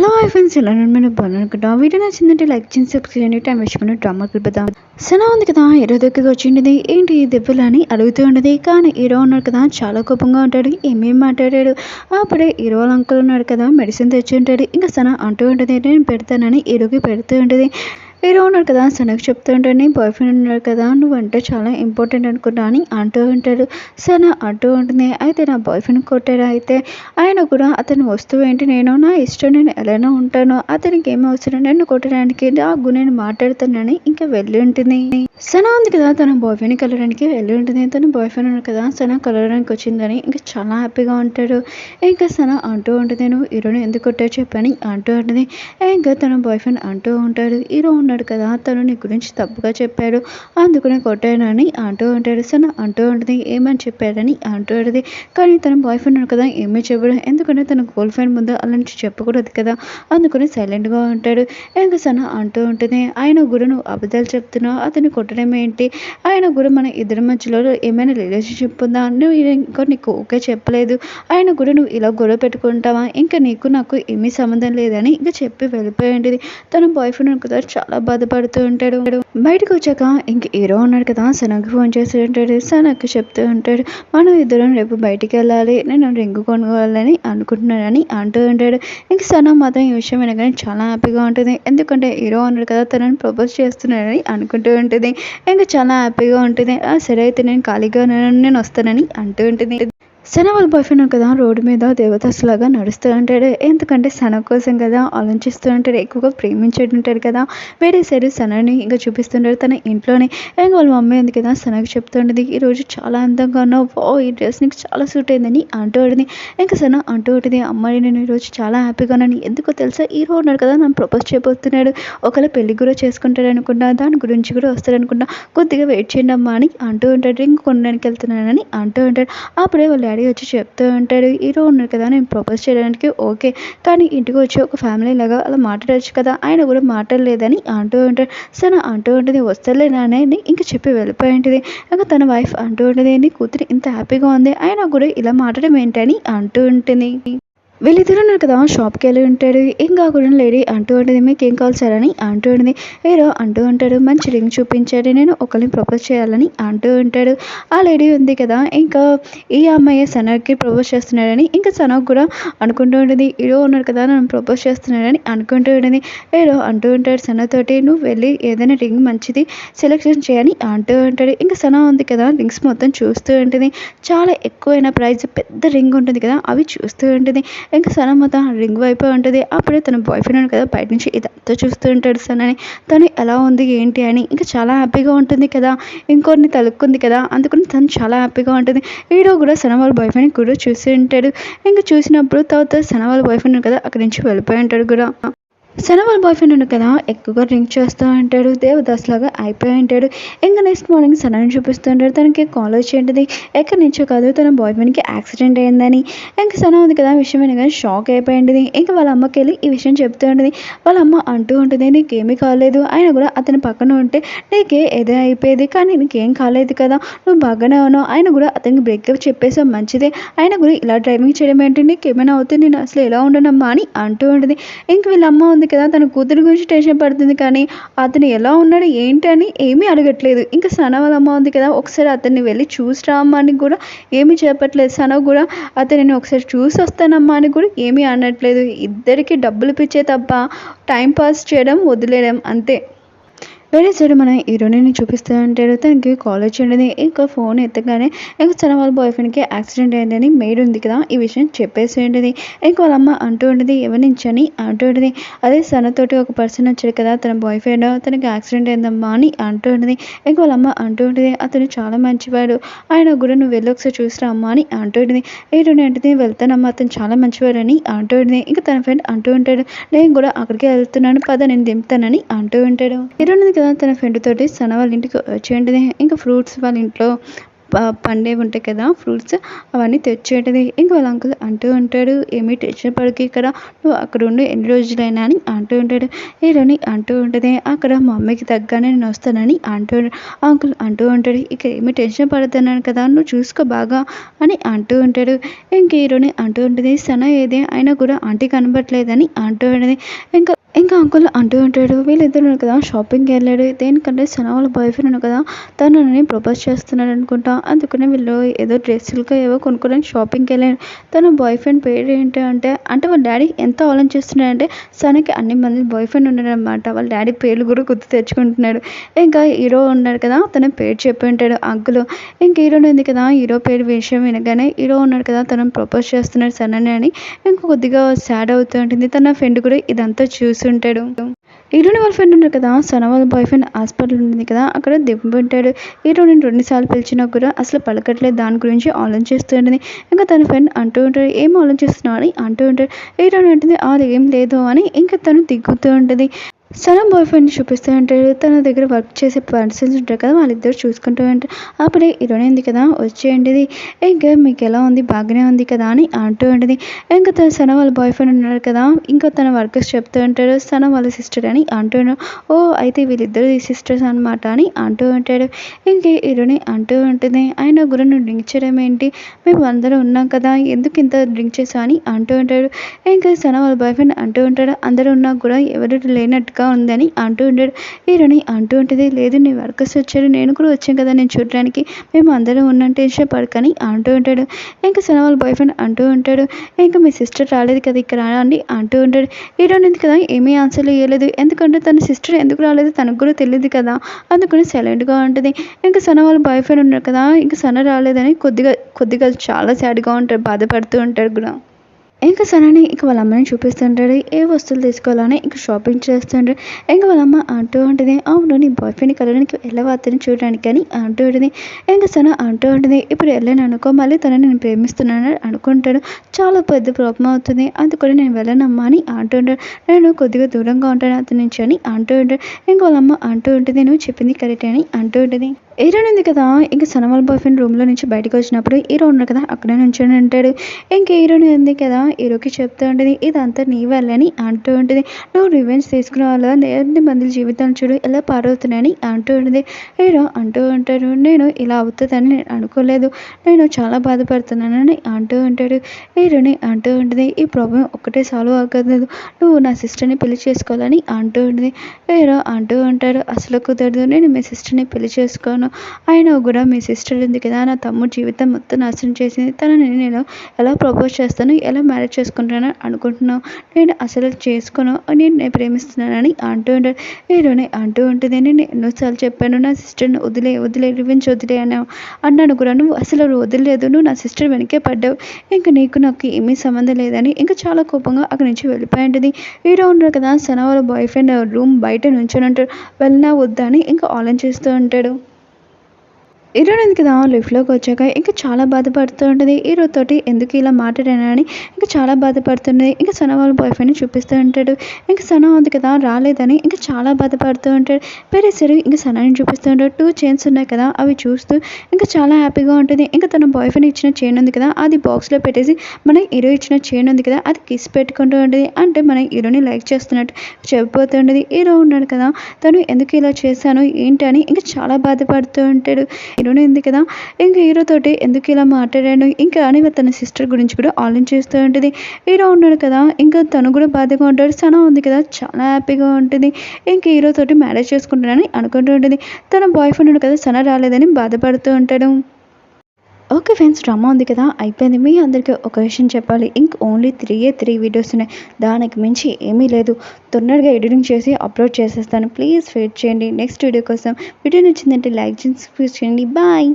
Hello hi friends, ఎలా నేను బాగున్నాను. వీడియో నచ్చిందంటే లైక్ చేసి సబ్స్క్రైబ్ చేయండి. టైం వేసుకుని డ్రామా కలిపిద్దాం. సనా ఉంది కదా, హీరో దగ్గరికి వచ్చిండేది. ఏంటి దెబ్బలు అని అడుగుతూ ఉండేది. కానీ హీరో ఉన్నాడు కదా, చాలా కోపంగా ఉంటాడు. ఏమేమి మాట్లాడాడు. అప్పుడే హీరో వాళ్ళ అంకుల్ ఉన్నాడు కదా, మెడిసిన్ తెచ్చి ఉంటాడు. ఇంకా సనా అంటూ ఉంటుంది, నేను పెడతానని హీరోకి పెడుతూ ఉంటుంది. హీరో ఉన్నాడు కదా, సనకు చెప్తూ ఉంటాడు, నీ బాయ్ ఫ్రెండ్ ఉన్నాడు కదా, నువ్వంటే చాలా ఇంపార్టెంట్ అనుకుంటా అని అంటూ ఉంటాడు. సన అంటూ ఉంటుంది, అయితే నా బాయ్ ఫ్రెండ్ కొట్టాడు. అయితే ఆయన కూడా అతని వస్తువు ఏంటి, నేను నా ఇష్టం, నేను ఎలానో ఉంటానో, అతనికి ఏమి అవసరం, నన్ను కొట్టడానికి నాకు నేను మాట్లాడుతున్నానని ఇంకా వెళ్ళి ఉంటుంది. సన ఉంది కదా, తన బాయ్ ఫ్రెండ్ని కలవడానికి వెళ్ళి ఉంటుంది. తన బాయ్ ఫ్రెండ్ ఉన్నాడు కదా, సన కలవడానికి వచ్చిందని ఇంకా చాలా హ్యాపీగా ఉంటాడు. ఇంకా సన అంటూ ఉంటుంది, నువ్వు హీరోని ఎందుకు కొట్టావు చెప్పని అంటూ ఉంటుంది. ఇంకా తన బాయ్ ఫ్రెండ్ అంటూ ఉంటాడు, హీరో ఉన్నాడు కదా, తను నీ గురించి తప్పుగా చెప్పాడు, అందుకనే కొట్టానని అంటూ ఉంటాడు. సన అంటూ ఉంటుంది, ఏమని చెప్పాడని అంటూ ఉంటుంది. కానీ తన బాయ్ ఫ్రెండ్ ఉన్నాడు కదా, ఏమీ చెప్పాడు. ఎందుకంటే తన గర్ల్ ఫ్రెండ్ ముందు అలా నుంచి చెప్పకూడదు కదా, అందుకని సైలెంట్గా ఉంటాడు. ఇంకా సన అంటూ ఉంటుంది, ఆయన కూడా నువ్వు అబద్ధాలు చెప్తున్నావు, అతన్ని కొట్టడం ఏంటి, ఆయన కూడా మన ఇద్దరి మధ్యలో ఏమైనా రిలేషన్షిప్ ఉందా, నువ్వు ఇంకా నీకు ఓకే చెప్పలేదు, ఆయన కూడా నువ్వు ఇలా గొడవ పెట్టుకుంటావా, ఇంకా నీకు నాకు ఏమీ సంబంధం లేదని ఇంకా చెప్పి వెళ్ళిపోయింది. తన బాయ్ ఫ్రెండ్ కదా చాలా బాధపడుతూ ఉంటాడు. బయటకు వచ్చాక ఇంక హీరో ఉన్నాడు కదా, సనకి ఫోన్ చేసి ఉంటాడు. సనకి చెప్తూ ఉంటాడు, మనం ఇద్దరం రేపు బయటికి వెళ్ళాలి, నేను రింగు కొనుక్కోవాలని అనుకుంటున్నానని అంటూ ఉంటాడు. ఇంక సన మాత్రం ఈ విషయం వినగానే చాలా హ్యాపీగా ఉంటుంది. ఎందుకంటే హీరో ఉన్నాడు కదా, తనని ప్రపోజ్ చేస్తున్నాడని అనుకుంటూ ఉంటుంది. ఇంకా చాలా హ్యాపీగా ఉంటుంది. సరే అయితే నేను ఖాళీగా నేను వస్తానని అంటూ ఉంటుంది. సన వాళ్ళ బాయ్ ఫ్రెండ్ కదా, రోడ్డు మీద దేవదాసులాగా నడుస్తూ ఉంటాడు. ఎందుకంటే సన కోసం కదా ఆలోచిస్తూ ఉంటాడు, ఎక్కువగా ప్రేమించేది ఉంటాడు కదా. వేరే సైడ్ సనని ఇంకా చూపిస్తుంటాడు తన ఇంట్లోనే. ఇంకా వాళ్ళ మమ్మీ ఉంది కదా, సనకి చెప్తూ ఉంటుంది, ఈరోజు చాలా అందంగా ఉన్నావు, ఈ డ్రెస్ నీకు చాలా సూట్ అయిందని అంటూ ఉంటుంది. ఇంకా సన అంటూ ఉంటుంది, అమ్మాయి నేను ఈరోజు చాలా హ్యాపీగా ఉన్నాను, ఎందుకో తెలుసా, హీరో ఉన్నాడు కదా నన్ను ప్రపోజ్ చేయబోతున్నాడు, ఒకవేళ పెళ్లి కూడా చేసుకుంటాడు అనుకుంటా, దాని గురించి కూడా వస్తాడు అనుకుంటా, కొద్దిగా వెయిట్ చేయండి అమ్మా అని అంటూ ఉంటాడు. రింగ్ కొనడానికి వెళ్తున్నానని అంటూ ఉంటాడు. అప్పుడే వాళ్ళ డాడీ వచ్చి చెప్తూ ఉంటాడు, హీరో ఉన్నారు కదా, నేను ప్రపోజ్ చేయడానికి ఓకే, కానీ ఇంటికి వచ్చి ఒక ఫ్యామిలీ లాగా అలా మాట్లాడచ్చు కదా, ఆయన కూడా మాట్లాడలేదని అంటూ ఉంటాడు. సన అంటూ ఉంటుంది, వస్తలే నానే ఇంకా చెప్పి వెళ్ళిపోయి ఉంటుంది. ఇంకా తన వైఫ్ అంటూ ఉంటుంది, నీ కూతురు ఇంత హ్యాపీగా ఉంది, ఆయన కూడా ఇలా మాట్లాడడం ఏంటని అంటూ ఉంటుంది. వీళ్ళిద్దరు ఉన్నారు కదా, షాప్కి వెళ్ళి ఉంటాడు. ఇంకా కూడా లేడీ అంటూ ఉంటుంది, మీకు ఏం కావాలి సార్ అని అంటూ ఉంటుంది. హీరో అంటూ ఉంటాడు, మంచి రింగ్ చూపించాడు, నేను ఒకరిని ప్రపోజ్ చేయాలని అంటూ ఉంటాడు. ఆ లేడీ ఉంది కదా, ఇంకా ఈ అమ్మాయి సనకి ప్రపోజ్ చేస్తున్నాడని ఇంకా సనకు కూడా అనుకుంటూ ఉంటుంది. హీరో ఉన్నాడు కదా, నన్ను ప్రపోజ్ చేస్తున్నాడని అనుకుంటూ ఉంటుంది. హీరో అంటూ ఉంటాడు సనతోటి, నువ్వు వెళ్ళి ఏదైనా రింగ్ మంచిది సెలెక్షన్ చేయని అంటూ ఉంటాడు. ఇంకా సన ఉంది కదా, రింగ్స్ మొత్తం చూస్తూ ఉంటుంది. చాలా ఎక్కువైన ప్రైస్ పెద్ద రింగ్ ఉంటుంది కదా, అవి చూస్తూ ఉంటుంది. ఇంకా సన మొత్తం రింగ్ వైపు ఉంటుంది. అప్పుడే తన బాయ్ ఫ్రెండ్ కదా, బయట నుంచి ఇదంతా చూస్తూ ఉంటాడు సనని, తను ఎలా ఉంది ఏంటి అని. ఇంకా చాలా హ్యాపీగా ఉంటుంది కదా, ఇంకొన్ని తలుక్కుంది కదా, అందుకని తను చాలా హ్యాపీగా ఉంటుంది. హీరో కూడా సన వాళ్ళ బాయ్ ఫ్రెండ్ కూడా చూసి ఉంటాడు. ఇంకా చూసినప్పుడు తర్వాత సన వాళ్ళ బాయ్ ఫ్రెండ్ కదా అక్కడి నుంచి వెళ్ళిపోయి ఉంటాడు కూడా. సన వాళ్ళ బాయ్ ఫ్రెండ్ ఉన్నాడు కదా, ఎక్కువగా డ్రింక్ చేస్తూ ఉంటాడు, దేవదాస్ లాగా అయిపోయి ఉంటాడు. ఇంకా నెక్స్ట్ మార్నింగ్ సనని చూపిస్తూ ఉంటాడు, తనకి కాలేజ్ ఏంటిది ఎక్కడి నుంచో కాదు, తన బాయ్ ఫ్రెండ్కి యాక్సిడెంట్ అయిందని. ఇంకా సన ఉంది కదా, విషయం వినగానే షాక్ అయిపోయింది. ఇంకా వాళ్ళ అమ్మకి వెళ్ళి ఈ విషయం చెప్తూ ఉంటుంది. వాళ్ళ అమ్మ అంటూ ఉంటుంది, నీకేమీ కాలేదు, ఆయన కూడా అతని పక్కన ఉంటే నీకే ఏదో అయిపోయేది, కానీ నీకేం కాలేదు కదా, నువ్వు బాగానే ఉన్నావు, ఆయన కూడా అతనికి బ్రేకప్ చెప్పేసావు మంచిదే, ఆయన కూడా ఇలా డ్రైవింగ్ చేయడం ఏంటి, నీకేమైనా అవుతుంది, నేను అసలు ఎలా ఉండనమ్మా అని అంటూ ఉంటుంది. ఇంక వీళ్ళ అమ్మ ఉంది కదా, తన కూతురి గురించి టెన్షన్ పడుతుంది, కానీ అతను ఎలా ఉన్నాడు ఏంటి అని ఏమీ అడగట్లేదు. ఇంకా సన వాళ్ళ అమ్మ ఉంది కదా, ఒకసారి అతన్ని వెళ్ళి చూసి రామ్మా అని కూడా ఏమీ చెప్పట్లేదు. సన కూడా అతనిని ఒకసారి చూసి వస్తానమ్మా అని కూడా ఏమీ అనట్లేదు. ఇద్దరికి డబ్బులు పిచ్చే తప్ప టైం పాస్ చేయడం వదిలేయడం అంతే. వేరే సైడ్ మన హీరోయిన్ని చూపిస్తూ ఉంటాడు, తనకి కాలేజ్ ఉండేది. ఇంకా ఫోన్ ఎత్తగానే ఇంకా తన వాళ్ళ బాయ్ ఫ్రెండ్కి యాక్సిడెంట్ అయిందని మెయిడ్ ఉంది కదా, ఈ విషయం చెప్పేసి ఉంటుంది. ఇంకా వాళ్ళ అమ్మ అంటూ ఉంటుంది, ఎవరి నుంచి అని అంటూ ఉంటుంది. అదే సనతోటి ఒక పర్సన్ వచ్చాడు కదా, తన బాయ్ ఫ్రెండ్, తనకి యాక్సిడెంట్ అయిందమ్మా అని అంటూ ఉంటుంది. ఇంకా వాళ్ళ అమ్మ అంటూ ఉంటుంది, అతను చాలా మంచివాడు, ఆయన కూడా నువ్వు వెళ్ళి ఒకసారి చూసిరా అమ్మా అని అంటూ ఉంటుంది. హీరోయిన్ అంటే వెళ్తానమ్మా, అతను చాలా మంచివాడు అని అంటూ ఉంటుంది. ఇంకా తన ఫ్రెండ్ అంటూ ఉంటాడు, నేను కూడా అక్కడికే వెళ్తున్నాను పద, నేను దింపుతానని అంటూ ఉంటాడు. హీరోయిన్ తన ఫ్రెండ్ తోటి సన వాళ్ళ ఇంటికి వచ్చేయండి. ఇంకా ఫ్రూట్స్ వాళ్ళ ఇంట్లో పండేవి ఉంటాయి కదా ఫ్రూట్స్, అవన్నీ తెచ్చేటది. ఇంక వాళ్ళ అంకుల్ అంటూ ఉంటాడు, ఏమీ టెన్షన్ పడకు, ఇక్కడ నువ్వు అక్కడ ఉండి ఎన్ని రోజులైనా అని అంటూ ఉంటాడు. హీరోని అంటూ ఉంటుంది, అక్కడ మా మమ్మీకి తగ్గానే నేను వస్తానని అంటూ అంకుల్ అంటూ ఉంటాడు. ఇక ఏమి టెన్షన్ పడుతున్నాను కదా, నువ్వు చూసుకో బాగా అని అంటూ ఉంటాడు. ఇంక హీరోని అంటూ ఉంటుంది, సనా ఏది అయినా కూడా ఆంటీ కనబడట్లేదని అంటూ ఉంటుంది. ఇంకా అంకుల్ అంటూ ఉంటాడు, వీళ్ళిద్దరు కదా షాపింగ్కి వెళ్ళాడు. దేనికంటే సనా వాళ్ళ బాయ్ ఫ్రెండ్ కదా తనని ప్రపోజ్ చేస్తున్నాడు అనుకుంటా, అందుకనే వీళ్ళు ఏదో డ్రెస్సులకి ఏవో కొనుక్కోవడానికి షాపింగ్కి వెళ్ళాడు. తన బాయ్ ఫ్రెండ్ పేరు ఏంటి అంటే వాళ్ళ డాడీ ఎంత ఆలోచిస్తున్నాడంటే సనకి అన్ని మంది బాయ్ ఫ్రెండ్ ఉన్నాడు అనమాట. వాళ్ళ డాడీ పేర్లు కూడా గుర్తు తెచ్చుకుంటున్నాడు. ఇంకా హీరో ఉన్నాడు కదా, తన పేరు చెప్పి ఉంటాడు అంకుల్. ఇంక హీరోని ఉంది కదా, హీరో పేరు విషయం వినగానే హీరో ఉన్నాడు కదా తనని ప్రపోజ్ చేస్తున్నాడు సనని అని ఇంకా కొద్దిగా సాడ్ అవుతూ ఉంటుంది. తన ఫ్రెండ్ కూడా ఇదంతా చూసుంటాడు. హీరోని వాళ్ళ ఫ్రెండ్ ఉన్నారు కదా, సన వాళ్ళ బాయ్ ఫ్రెండ్ హాస్పిటల్ ఉంటుంది కదా, అక్కడ దింపుంటాడు. హీరోని 2 సార్లు పిలిచినా కూడా అసలు పలకట్లేదు, దాని గురించి ఆలోచిస్తూ ఉంటుంది. ఇంకా తన ఫ్రెండ్ అంటూ ఉంటాడు, ఏం ఆలోచిస్తున్నావు అని అంటూ ఉంటాడు. హీరోని అంటుంది, అది ఏం లేదు అని ఇంకా తను దిగుతూ ఉంటుంది. సన బాయ్ ఫ్రెండ్ చూపిస్తూ ఉంటాడు, తన దగ్గర వర్క్ చేసే పర్సన్స్ ఉంటారు కదా, వాళ్ళిద్దరు చూసుకుంటూ ఉంటారు. అప్పుడే హీరోయిన్ ఉంది కదా వచ్చేయండి, ఇంకా మీకు ఎలా ఉంది, బాగానే ఉంది కదా అని అంటూ ఉంటుంది. ఇంకా తన సన వాళ్ళ బాయ్ ఫ్రెండ్ ఉన్నాడు కదా, ఇంకా తన వర్కర్స్ చెప్తూ ఉంటాడు సన వాళ్ళ సిస్టర్ అని అంటున్నాడు. ఓ అయితే వీళ్ళిద్దరు సిస్టర్స్ అనమాట అని అంటూ ఉంటాడు. ఇంకే హీరోని అంటూ ఉంటుంది, ఆయన కూడా నువ్వు డ్రింక్ చేయడం ఏంటి, మేము అందరం ఉన్నాం కదా, ఎందుకు ఇంత డ్రింక్ చేసా అని అంటూ ఉంటాడు. ఇంకా సన వాళ్ళ బాయ్ ఫ్రెండ్ అంటూ ఉంటాడు, అందరూ ఉన్నా కూడా ఎవరు లేనట్టుగా ఉందని అంటూ ఉంటాడు. హీరోని అంటూ ఉంటుంది, లేదు నీ వర్కర్స్ వచ్చారు, నేను కూడా వచ్చాను కదా నేను చూడడానికి, మేము అందరం ఉన్న టెన్షన్ పడకని అంటూ ఉంటాడు. ఇంకా సన వాళ్ళ బాయ్ ఫ్రెండ్ అంటూ ఉంటాడు, ఇంకా మీ సిస్టర్ రాలేదు కదా ఇక్కడ అని అంటూ ఉంటాడు. హీరోని ఉంది కదా ఏమీ ఆన్సర్లు ఇవ్వలేదు, ఎందుకంటే తన సిస్టర్ ఎందుకు రాలేదు తనకు కూడా తెలియదు కదా, అందుకని సైలెంట్గా ఉంటుంది. ఇంకా సన వాళ్ళ బాయ్ ఫ్రెండ్ ఉన్నారు కదా, ఇంకా సన రాలేదని కొద్దిగా చాలా సాడ్గా ఉంటాడు, బాధపడుతూ ఉంటాడు కూడా. ఇంకా సనని ఇక వాళ్ళ అమ్మని చూపిస్తుంటాడు, ఏ వస్తువులు తీసుకోవాలని ఇక షాపింగ్ చేస్తుంటాడు. ఇంకా వాళ్ళ అమ్మ అంటూ ఉంటుంది, అవును నీ బాయ్ ఫ్రెండ్ కలడానికి వెళ్ళవా అతని చూడడానికి అని అంటూ ఉంటుంది. ఇంకా సన అంటూ ఉంటుంది, ఇప్పుడు వెళ్ళాను అనుకో మళ్ళీ తనని నేను ప్రేమిస్తున్నాను అనుకుంటాడు, చాలా పెద్ద ప్రాబ్లం అవుతుంది, అందుకని నేను వెళ్ళనమ్మా అని అంటూ ఉంటాడు. నేను కొద్దిగా దూరంగా ఉంటాను అతని నుంచి అని అంటూ ఉంటాడు. ఇంకా వాళ్ళ అమ్మ అంటూ ఉంటుంది, నువ్వు చెప్పింది కరెక్ట్ అని అంటూ ఉంటుంది. హీరోయిన్ ఉంది కదా, ఇంకా సన వాళ్ళ బాయ్ ఫ్రెండ్ రూమ్లో నుంచి బయటకు వచ్చినప్పుడు హీరో ఉన్నాడు కదా అక్కడే నుంచొని ఉంటాడు. ఇంకా హీరోయిన్ ఉంది కదా హీరోకి చెప్తూ ఉంటుంది, ఇదంతా నీ వల్లని అంటూ ఉంటుంది, నువ్వు రివెంజ్ తీసుకురావాలా, లేదంటే మంది జీవితాలు చూడు ఎలా పారవుతున్నాయని అంటూ ఉంటుంది. హీరో అంటూ ఉంటాడు, నేను ఇలా అవుతుందని నేను అనుకోలేదు, నేను చాలా బాధపడుతున్నానని అంటూ ఉంటాడు. హీరోని అంటూ ఉంటుంది, ఈ ప్రాబ్లం ఒక్కటే సాల్వ్ అవ్వదు, నువ్వు నా సిస్టర్ని పెళ్లి చేసుకోవాలని అంటూ ఉంటుంది. హీరో అంటూ ఉంటాడు, అసలు కుదరదు, నేను మీ సిస్టర్ని పెళ్లి చేసుకోను, అయినా కూడా మీ సిస్టర్ ఉంది కదా నా తమ్ముడు జీవితం మొత్తం నాశనం చేసింది, తనని నేను ఎలా ప్రపోజ్ చేస్తాను, ఎలా మ్యారేజ్ చేసుకుంటాను అనుకుంటున్నావు, నేను అసలు చేసుకోను, నేను ప్రేమిస్తున్నానని అంటూ ఉంటాడు. హీరోని అంటూ ఉంటుంది, నేను ఎన్నోసార్లు చెప్పాను నా సిస్టర్ని వదిలే రివెంజ్ వదిలే అన్నాను కూడా, నువ్వు అసలు వదిలేదు, నువ్వు నా సిస్టర్ వెనకే పడ్డావు, ఇంకా నాకు ఏమీ సంబంధం లేదని ఇంకా చాలా కోపంగా అక్కడి నుంచి వెళ్ళిపోయింటుంది. హీరో ఉంటాడు కదా సన వాళ్ళ బాయ్ ఫ్రెండ్ రూమ్ బయట నుంచొని ఉంటాడు, వెళ్ళినా వద్దా అని ఇంకా ఆలోచిస్తూ ఉంటాడు. హీరోయిన్ ఉంది కదా లిఫ్ట్లోకి వచ్చాక ఇంకా చాలా బాధపడుతూ ఉంటుంది, హీరో తోటి ఎందుకు ఇలా మాట్లాడానని ఇంకా చాలా బాధపడుతుంది. ఇంకా సన వాళ్ళ బాయ్ ఫ్రెండ్ని చూపిస్తూ ఉంటాడు, ఇంకా సన ఉంది కదా రాలేదని ఇంకా చాలా బాధపడుతూ ఉంటాడు. వేరే సరే ఇంకా సనాని చూపిస్తూ ఉంటాడు, 2 చైన్స్ ఉన్నాయి కదా అవి చూస్తూ ఇంకా చాలా హ్యాపీగా ఉంటుంది. ఇంకా తన బాయ్ ఫ్రెండ్ ఇచ్చిన చైన్ ఉంది కదా అది బాక్స్లో పెట్టేసి మన హీరో ఇచ్చిన చైన్ ఉంది కదా అది కిస్ పెట్టుకుంటూ ఉంటుంది, అంటే మన హీరోని లైక్ చేస్తున్నట్టు చెప్పిపోతుంటుంది. హీరో ఉన్నాడు కదా తను ఎందుకు ఇలా చేశాను ఏంటి అని ఇంకా చాలా బాధపడుతూ ఉంటాడు. హీరోని ఉంది కదా ఇంకా హీరో తోటి ఎందుకు ఇలా మాట్లాడాను ఇంకా అని తన సిస్టర్ గురించి కూడా ఆలోచిస్తూ ఉంటుంది. హీరో ఉన్నాడు కదా ఇంకా తను కూడా బాధగా ఉంటాడు. సన ఉంది కదా చాలా హ్యాపీగా ఉంటుంది, ఇంకా హీరో తోటి మ్యారేజ్ చేసుకుంటానని అనుకుంటూ ఉంటుంది. తన బాయ్ ఫ్రెండ్ ఉన్నాడు కదా సన రాలేదని బాధపడుతూ ఉంటాడు. ఓకే ఫ్రెండ్స్, డ్రామా ఉంది కదా అయిపోయింది. మీ అందరికీ ఒక విషయం చెప్పాలి, ఇంక ఓన్లీ 3 వీడియోస్ ఉన్నాయి, దానికి మించి ఏమీ లేదు. తొందరగా ఎడిటింగ్ చేసి అప్లోడ్ చేసేస్తాను, ప్లీజ్ వెయిట్ చేయండి నెక్స్ట్ వీడియో కోసం. వీడియో నచ్చిందంటే లైక్ చేయండి, సబ్స్క్రైబ్ చేయండి. బాయ్.